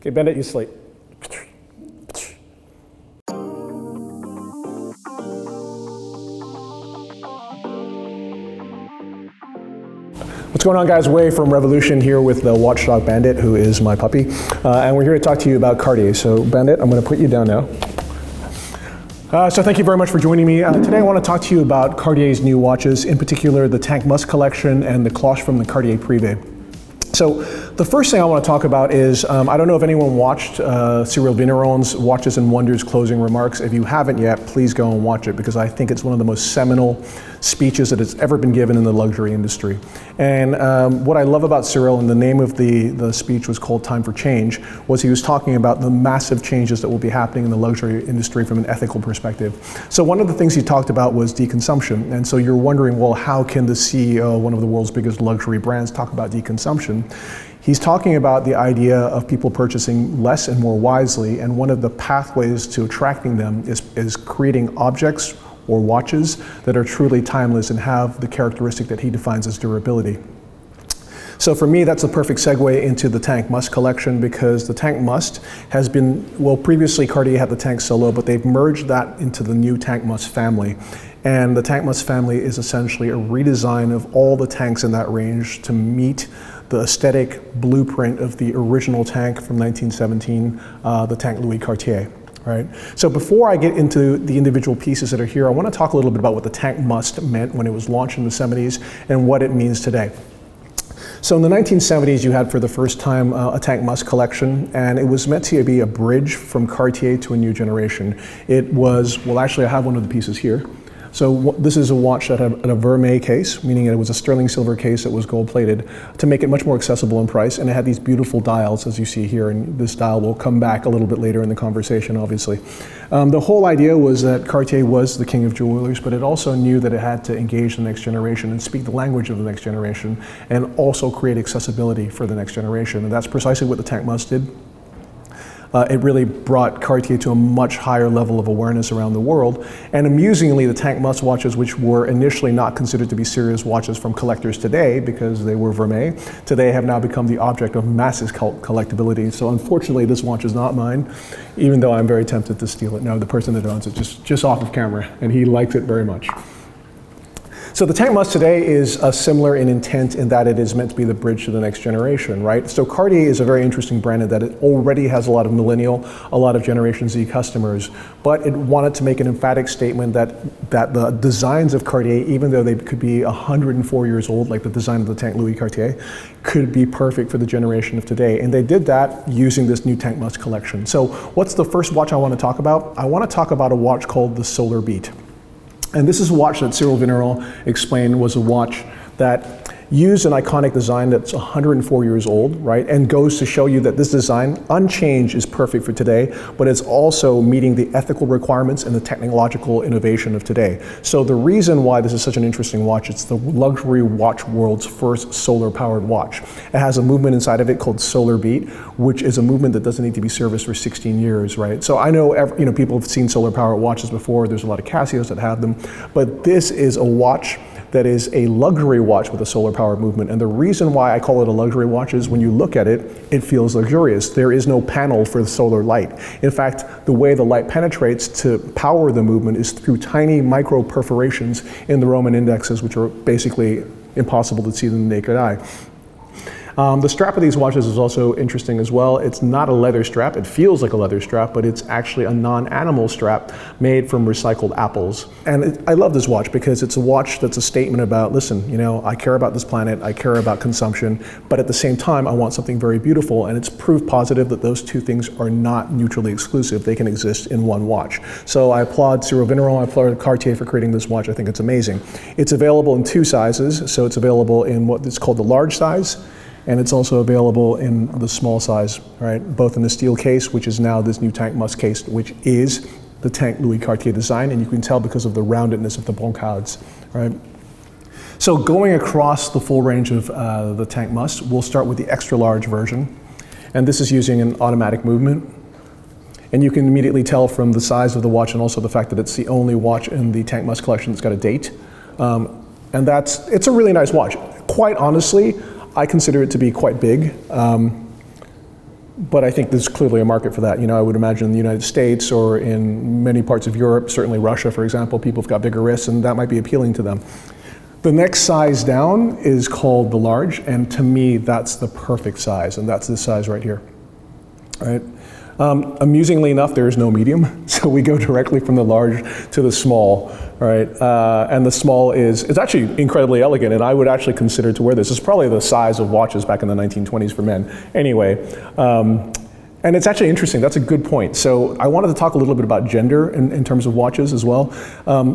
Okay, Bandit, you sleep. What's going on, guys? Wei from Revolution here with the Watchdog Bandit, who is my puppy. And we're here to talk to you about Cartier. So Bandit, I'm going to put you down now. So thank you very much for joining me. Today I want to talk to you about Cartier's new watches, in particular the Tank Must collection and the Cloche from the Cartier Privé. So the first thing I want to talk about is, I don't know if anyone watched Cyril Vigneron's Watches and Wonders closing remarks. If you haven't yet, please go and watch it, because I think it's one of the most seminal speeches that has ever been given in the luxury industry. And what I love about Cyril, and the name of the speech was called Time for Change, was he was talking about the massive changes that will be happening in the luxury industry from an ethical perspective. So one of the things he talked about was deconsumption. And so you're wondering, well, how can the CEO of one of the world's biggest luxury brands talk about deconsumption? He's talking about the idea of people purchasing less and more wisely, and one of the pathways to attracting them is creating objects or watches that are truly timeless and have the characteristic that he defines as durability. So for me, that's a perfect segue into the Tank Must collection, because the Tank Must has been, well, previously Cartier had the Tank Solo, but they've merged that into the new Tank Must family. And the Tank Must family is essentially a redesign of all the tanks in that range to meet the aesthetic blueprint of the original tank from 1917, the tank Louis Cartier. Right. So before I get into the individual pieces that are here, I want to talk a little bit about what the Tank Must meant when it was launched in the 70s and what it means today. So in the 1970s, you had for the first time a Tank Must collection, and it was meant to be a bridge from Cartier to a new generation. It was, well, actually I have one of the pieces here. So this is a watch that had a vermeil case, meaning it was a sterling silver case that was gold plated, to make it much more accessible in price, and it had these beautiful dials, as you see here, and this dial will come back a little bit later in the conversation, obviously. The whole idea was that Cartier was the king of jewelers, but it also knew that it had to engage the next generation and speak the language of the next generation, and also create accessibility for the next generation, and that's precisely what the Tank Must did. It really brought Cartier to a much higher level of awareness around the world. And amusingly, the Tank Must watches, which were initially not considered to be serious watches from collectors today because they were vermeil, today have now become the object of massive collectability. So unfortunately, this watch is not mine, even though I'm very tempted to steal it. No, the person that owns it, just off of camera, and he likes it very much. So the Tank Must today is similar in intent in that it is meant to be the bridge to the next generation, right? So Cartier is a very interesting brand in that it already has a lot of millennial, a lot of Generation Z customers, but it wanted to make an emphatic statement that the designs of Cartier, even though they could be 104 years old, like the design of the Tank Louis Cartier, could be perfect for the generation of today. And they did that using this new Tank Must collection. So what's the first watch I want to talk about? I want to talk about a watch called the Solarbeat. And this is a watch that Cyril Vigneron explained was a watch that used an iconic design that's 104 years old, right? And goes to show you that this design, unchanged, is perfect for today, but it's also meeting the ethical requirements and the technological innovation of today. So the reason why this is such an interesting watch, it's the luxury watch world's first solar-powered watch. It has a movement inside of it called Solarbeat, which is a movement that doesn't need to be serviced for 16 years, right? So I know, people have seen solar-powered watches before. There's a lot of Casios that have them, but this is a watch that is a luxury watch with a solar-powered movement. And the reason why I call it a luxury watch is when you look at it, it feels luxurious. There is no panel for the solar light. In fact, the way the light penetrates to power the movement is through tiny micro perforations in the Roman indexes, which are basically impossible to see with the naked eye. The strap of these watches is also interesting as well. It's not a leather strap. It feels like a leather strap, but it's actually a non-animal strap made from recycled apples. And I love this watch because it's a watch that's a statement about, listen, I care about this planet, I care about consumption, but at the same time, I want something very beautiful, and it's proof positive that those two things are not mutually exclusive. They can exist in one watch. So I applaud Cyril Vigneron, I applaud Cartier for creating this watch. I think it's amazing. It's available in two sizes. So it's available in what is called the large size, and it's also available in the small size, right? Both in the steel case, which is now this new Tank Must case, which is the Tank Louis Cartier design, and you can tell because of the roundedness of the broncades, right? So going across the full range of the Tank Must, we'll start with the extra large version, and this is using an automatic movement. And you can immediately tell from the size of the watch and also the fact that it's the only watch in the Tank Must collection that's got a date. And it's a really nice watch. Quite honestly, I consider it to be quite big. But I think there's clearly a market for that. I would imagine in the United States or in many parts of Europe, certainly Russia, for example, people have got bigger wrists, and that might be appealing to them. The next size down is called the large, and to me, that's the perfect size, and that's this size right here. Right? Amusingly enough, there is no medium, so we go directly from the large to the small, right? And the small it's actually incredibly elegant, and I would actually consider to wear this. It's probably the size of watches back in the 1920s for men. Anyway, and it's actually interesting. That's a good point. So I wanted to talk a little bit about gender in terms of watches as well.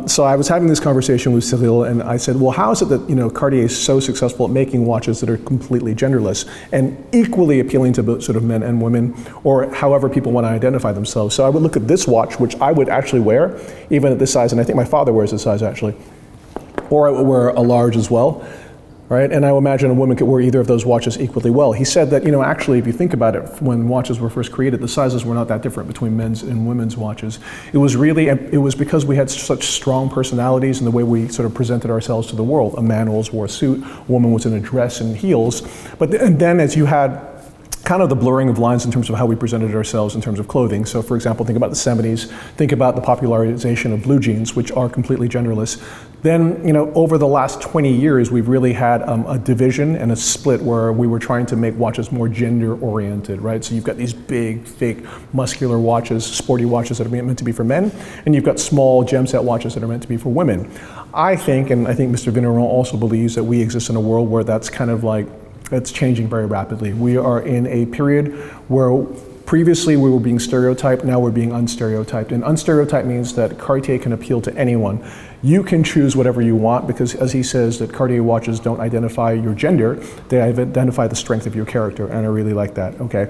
So I was having this conversation with Cyril, and I said, well, how is it that Cartier is so successful at making watches that are completely genderless and equally appealing to both sort of men and women, or however people want to identify themselves? So I would look at this watch, which I would actually wear, even at this size, and I think my father wears this size actually, or I would wear a large as well. Right? And I would imagine a woman could wear either of those watches equally well. He said that, actually, if you think about it, when watches were first created, the sizes were not that different between men's and women's watches. It was because we had such strong personalities in the way we sort of presented ourselves to the world. A man always wore a suit, a woman was in a dress and heels. And then as you had kind of the blurring of lines in terms of how we presented ourselves in terms of clothing. So for example, think about the 70s, think about the popularization of blue jeans, which are completely genderless. Then, over the last 20 years, we've really had a division and a split where we were trying to make watches more gender oriented, right? So you've got these big, fake, muscular watches, sporty watches that are meant to be for men, and you've got small gem set watches that are meant to be for women. I think, and I think Mr. Vigneron also believes, that we exist in a world where that's kind of like, it's changing very rapidly. We are in a period where previously we were being stereotyped, now we're being unstereotyped. And unstereotyped means that Cartier can appeal to anyone. You can choose whatever you want because, as he says, that Cartier watches don't identify your gender, they identify the strength of your character, and I really like that, okay?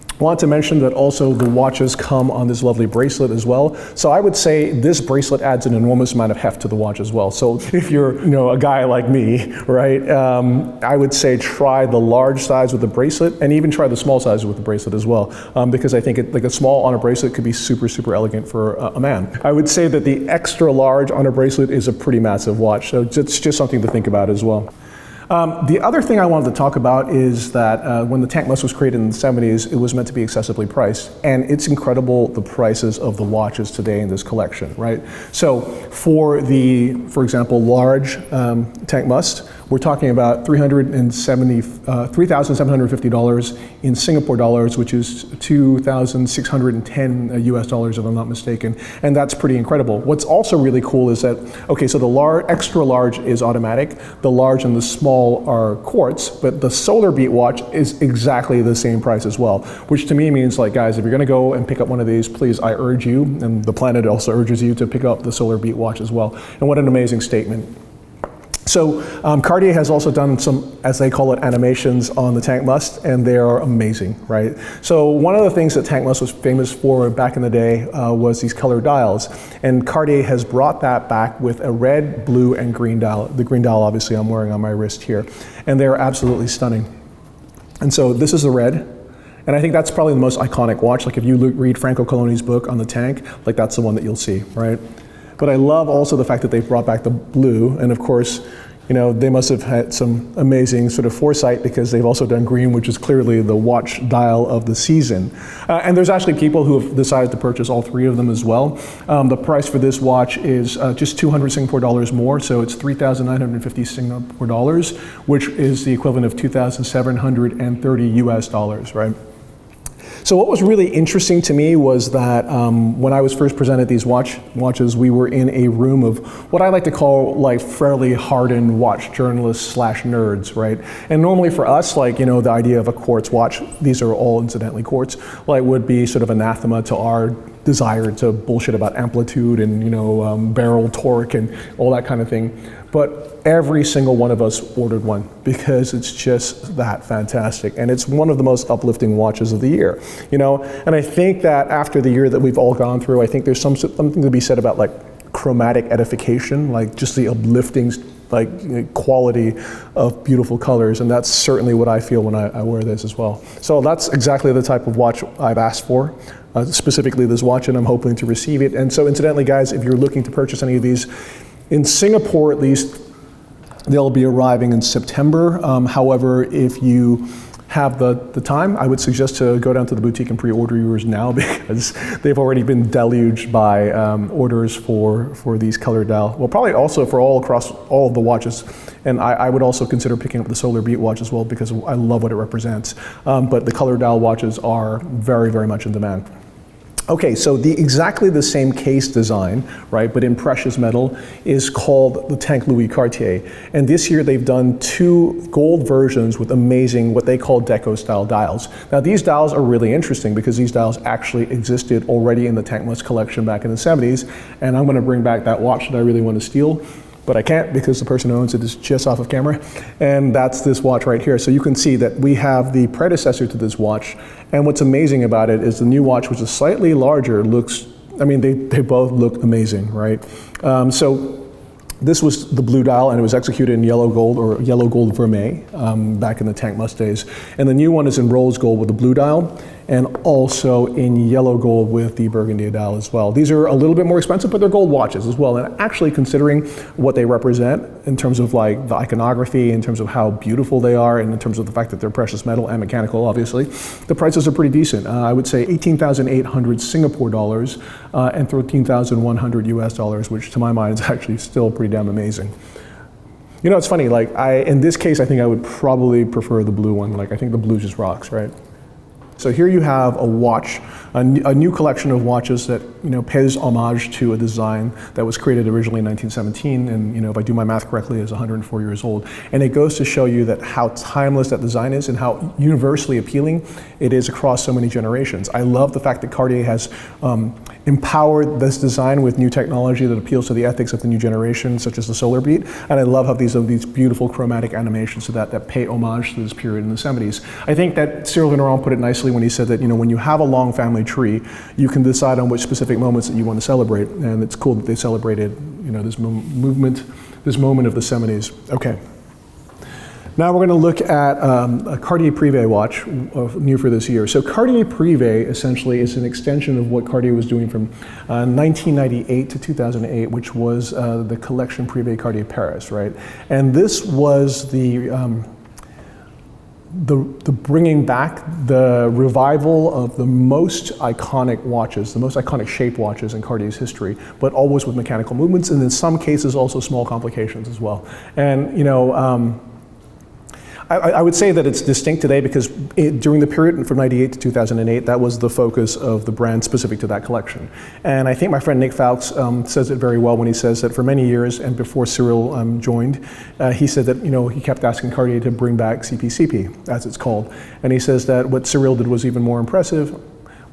I want to mention that also the watches come on this lovely bracelet as well. So I would say this bracelet adds an enormous amount of heft to the watch as well. So if you're a guy like me, right, I would say try the large size with the bracelet and even try the small size with the bracelet as well. Because I think like a small on a bracelet could be super, super elegant for a man. I would say that the extra large on a bracelet is a pretty massive watch. So it's just something to think about as well. The other thing I wanted to talk about is that when the Tank Must was created in the 70s, it was meant to be accessibly priced. And it's incredible the prices of the watches today in this collection, right? So for example, large Tank Must, we're talking about $3,750 in Singapore dollars, which is 2,610 US dollars, if I'm not mistaken. And that's pretty incredible. What's also really cool is that, okay, so the extra large is automatic, the large and the small are quartz, but the Solarbeat watch is exactly the same price as well, which to me means, like, guys, if you're gonna go and pick up one of these, please, I urge you, and the planet also urges you to pick up the Solarbeat watch as well. And what an amazing statement. So Cartier has also done some, as they call it, animations on the Tank Must, and they are amazing, right? So one of the things that Tank Must was famous for back in the day was these color dials, and Cartier has brought that back with a red, blue, and green dial. The green dial, obviously, I'm wearing on my wrist here, and they're absolutely stunning. And so this is the red, and I think that's probably the most iconic watch. Like if you read Franco Coloni's book on the Tank, like that's the one that you'll see, right? But I love also the fact that they've brought back the blue, and of course, they must have had some amazing sort of foresight because they've also done green, which is clearly the watch dial of the season. And there's actually people who have decided to purchase all three of them as well. The price for this watch is just 200 Singapore dollars more, so it's 3,950 Singapore dollars, which is the equivalent of 2,730 US dollars, right? So what was really interesting to me was that when I was first presented these watches, we were in a room of what I like to call like fairly hardened watch journalists / nerds, right? And normally for us, the idea of a quartz watch, these are all incidentally quartz, would be sort of anathema to our desire to bullshit about amplitude and barrel torque and all that kind of thing. But every single one of us ordered one because it's just that fantastic. And it's one of the most uplifting watches of the year, And I think that after the year that we've all gone through, I think there's something to be said about chromatic edification, just the uplifting quality of beautiful colors. And that's certainly what I feel when I wear this as well. So that's exactly the type of watch I've asked for. Specifically this watch, and I'm hoping to receive it. And so incidentally, guys, if you're looking to purchase any of these, in Singapore at least, they'll be arriving in September. However, if you have the time, I would suggest to go down to the boutique and pre-order yours now, because they've already been deluged by orders for these color dial. Well, probably also for across all of the watches. And I would also consider picking up the Solarbeat watch as well, because I love what it represents. But the color dial watches are very, very much in demand. Okay, so exactly the same case design, right, but in precious metal, is called the Tank Louis Cartier. And this year they've done 2 gold versions with amazing, what they call deco style dials. Now these dials are really interesting because these dials actually existed already in the Tank Must collection back in the 70s. And I'm gonna bring back that watch that I really want to steal, but I can't because the person who owns it is just off of camera. And that's this watch right here. So you can see that we have the predecessor to this watch. And what's amazing about it is the new watch, which is slightly larger, looks, I mean, they both look amazing, right? So this was the blue dial, and it was executed in yellow gold, or yellow gold vermeil, back in the Tank Must days. And the new one is in rose gold with the blue dial, and also in yellow gold with the burgundy dial as well. These are a little bit more expensive, but they're gold watches as well. And actually, considering what they represent in terms of like the iconography, in terms of how beautiful they are, and in terms of the fact that they're precious metal and mechanical, obviously, the prices are pretty decent. I would say 18,800 Singapore dollars and 13,100 US dollars, which to my mind is actually still pretty damn amazing. You know, it's funny, like in this case, I think I would probably prefer the blue one. Like, I think the blue just rocks, right? So here you have a watch, a new collection of watches that, you know, pays homage to a design that was created originally in 1917, and, you know, if I do my math correctly, is 104 years old. And it goes to show you that how timeless that design is and how universally appealing it is across so many generations. I love the fact that Cartier has empowered this design with new technology that appeals to the ethics of the new generation, such as the Solarbeat. And I love how these beautiful chromatic animations that pay homage to this period in the 70s. I think that Cyril Vigneron put it nicely when he said that, you know, when you have a long family tree, you can decide on which specific moments that you want to celebrate. And it's cool that they celebrated, you know, this moment of the 70s. Okay. Now we're going to look at a Cartier Privé watch, new for this year. So Cartier Privé essentially is an extension of what Cartier was doing from 1998 to 2008, which was the collection Privé Cartier Paris, right? And this was the bringing back, the revival of the most iconic watches, the most iconic shaped watches in Cartier's history, but always with mechanical movements, and in some cases also small complications as well. And, you know, I would say that it's distinct today because during the period from 98 to 2008, that was the focus of the brand specific to that collection. And I think my friend Nick Fowkes says it very well when he says that for many years, and before Cyril joined, he said that, you know, he kept asking Cartier to bring back CP, as it's called. And he says that what Cyril did was even more impressive,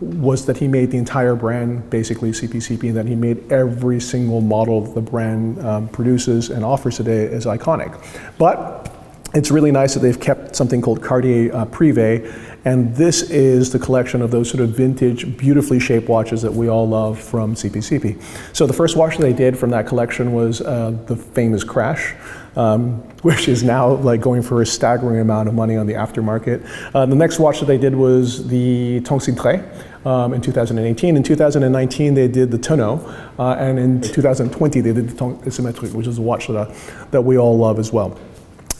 was that he made the entire brand basically CP, and that he made every single model that the brand produces and offers today as iconic. But it's really nice that they've kept something called Cartier Privé, and this is the collection of those sort of vintage, beautifully shaped watches that we all love from CP. So the first watch that they did from that collection was the famous Crash, which is now like going for a staggering amount of money on the aftermarket. The next watch that they did was the Tank Cintré in 2018. In 2019, they did the Tonneau, and in 2020, they did the Tank Asymmetrique, which is a watch that we all love as well.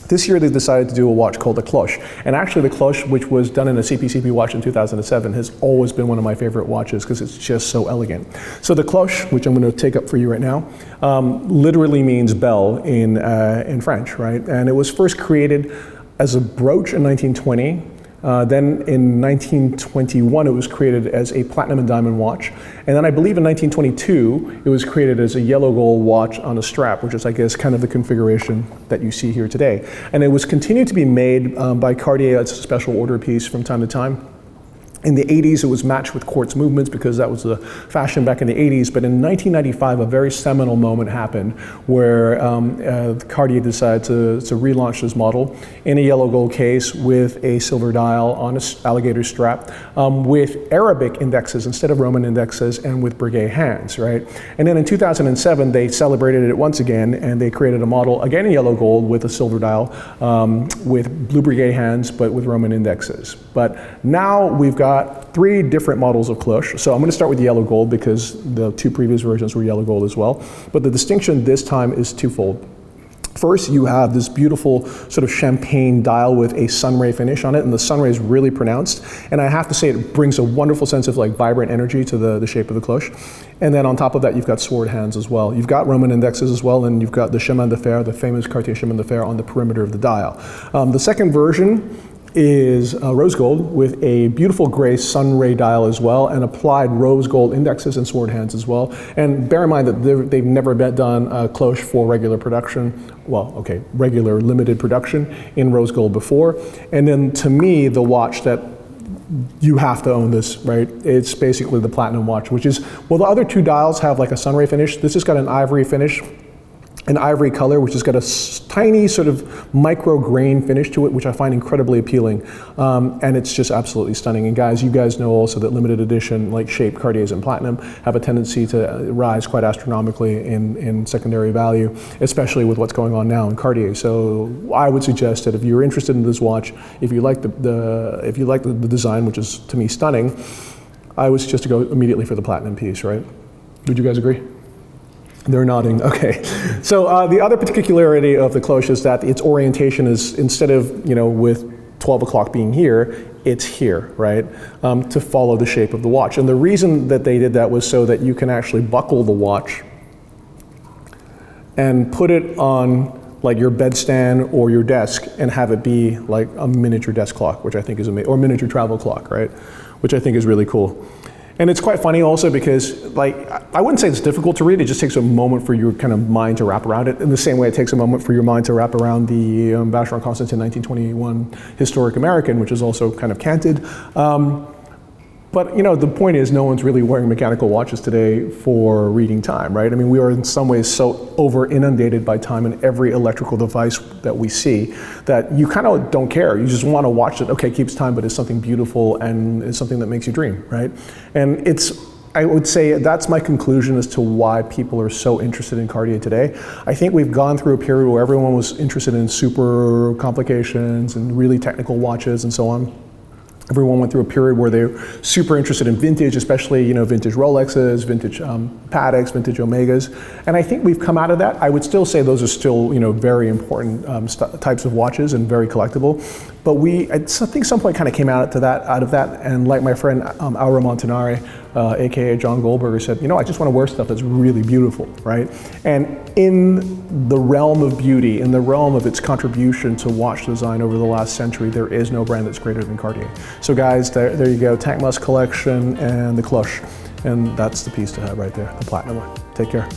This year they decided to do a watch called the Cloche. And actually the Cloche, which was done in a CP watch in 2007, has always been one of my favorite watches because it's just so elegant. So the Cloche, which I'm going to take up for you right now, literally means bell in French, right? And it was first created as a brooch in 1920. Then in 1921, it was created as a platinum and diamond watch. And then I believe in 1922, it was created as a yellow gold watch on a strap, which is, I guess, kind of the configuration that you see here today. And it was continued to be made by Cartier as a special order piece from time to time. In the 80s, it was matched with quartz movements because that was the fashion back in the 80s. But in 1995, a very seminal moment happened where Cartier decided to relaunch this model in a yellow gold case with a silver dial on an alligator strap with Arabic indexes instead of Roman indexes and with brigade hands, right? And then in 2007, they celebrated it once again and they created a model, again in yellow gold with a silver dial with blue brigade hands but with Roman indexes. But now we've got 3 different models of Cloche. So I'm going to start with the yellow gold because the 2 previous versions were yellow gold as well. But the distinction this time is twofold. First, you have this beautiful sort of champagne dial with a sunray finish on it, and the sunray is really pronounced. And I have to say, it brings a wonderful sense of like vibrant energy to the shape of the cloche. And then on top of that, you've got sword hands as well. You've got Roman indexes as well, and you've got the chemin de fer, the famous Cartier chemin de fer on the perimeter of the dial. The second version is rose gold with a beautiful gray sunray dial as well, and applied rose gold indexes and sword hands as well. And bear in mind that they've never done a cloche for regular production, well, okay, regular limited production in rose gold before. And then to me, the watch that you have to own this, right? It's basically the platinum watch, which is, well, the other two dials have like a sunray finish. This has got an ivory finish, an ivory color, which has got a tiny sort of micro grain finish to it, which I find incredibly appealing. And it's just absolutely stunning. And guys, you guys know also that limited edition, like shaped Cartiers in platinum, have a tendency to rise quite astronomically in secondary value, especially with what's going on now in Cartier. So I would suggest that if you're interested in this watch, if you like the design, which is to me stunning, I would suggest to go immediately for the platinum piece, right? Would you guys agree? They're nodding, okay. So the other particularity of the cloche is that its orientation is, instead of, with 12 o'clock being here, it's here, right? To follow the shape of the watch. And the reason that they did that was so that you can actually buckle the watch and put it on like your bedstand or your desk and have it be like a miniature desk clock, which I think is amazing, or miniature travel clock, right? Which I think is really cool. And it's quite funny also because, like, I wouldn't say it's difficult to read, it just takes a moment for your kind of mind to wrap around it, in the same way it takes a moment for your mind to wrap around the Vacheron Constantin 1921 Historic American, which is also kind of canted. But the point is, no one's really wearing mechanical watches today for reading time, right? I mean, we are in some ways so over inundated by time in every electrical device that we see that you kind of don't care. You just want to watch it. Okay, it keeps time, but it's something beautiful and it's something that makes you dream, right? And I would say that's my conclusion as to why people are so interested in Cartier today. I think we've gone through a period where everyone was interested in super complications and really technical watches and so on. Everyone went through a period where they were super interested in vintage, especially vintage Rolexes, vintage Pateks, vintage Omegas, and I think we've come out of that. I would still say those are still very important types of watches and very collectible. But I think some point kind of came out of that, and like my friend Aura Montanari, aka John Goldberger, said, I just want to wear stuff that's really beautiful, right? And in the realm of beauty, in the realm of its contribution to watch design over the last century, there is no brand that's greater than Cartier. So guys, there you go, Tank Musk collection and the Cloche, and that's the piece to have right there, the platinum one. Take care.